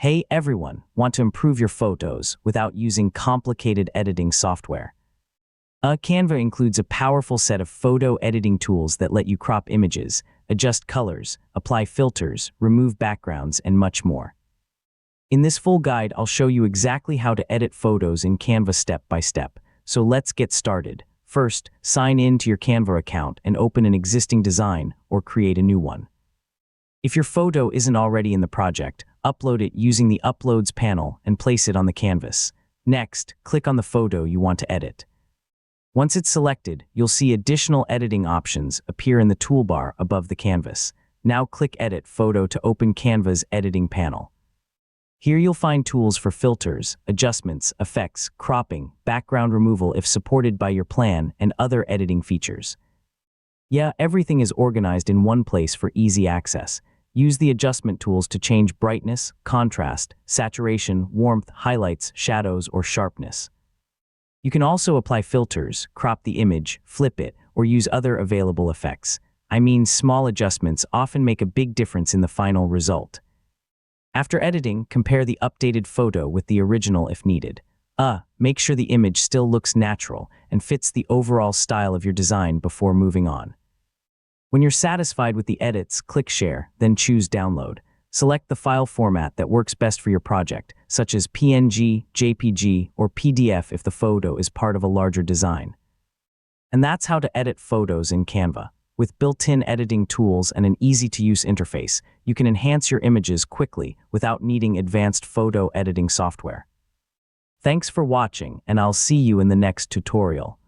Hey everyone, want to improve your photos without using complicated editing software? Canva includes a powerful set of photo editing tools that let you crop images, adjust colors, apply filters, remove backgrounds, and much more. In this full guide, I'll show you exactly how to edit photos in Canva step by step. So let's get started. First, sign in to your Canva account and open an existing design or create a new one. If your photo isn't already in the project, upload it using the Uploads panel and place it on the canvas. Next, click on the photo you want to edit. Once it's selected, you'll see additional editing options appear in the toolbar above the canvas. Now click Edit Photo to open Canva's editing panel. Here you'll find tools for filters, adjustments, effects, cropping, background removal if supported by your plan, and other editing features. Yeah, everything is organized in one place for easy access. Use the adjustment tools to change brightness, contrast, saturation, warmth, highlights, shadows, or sharpness. You can also apply filters, crop the image, flip it, or use other available effects. I mean, small adjustments often make a big difference in the final result. After editing, compare the updated photo with the original if needed. Make sure the image still looks natural and fits the overall style of your design before moving on. When you're satisfied with the edits, click Share, then choose Download. Select the file format that works best for your project, such as PNG, JPG, or PDF if the photo is part of a larger design. And that's how to edit photos in Canva. With built-in editing tools and an easy-to-use interface, you can enhance your images quickly without needing advanced photo editing software. Thanks for watching, and I'll see you in the next tutorial.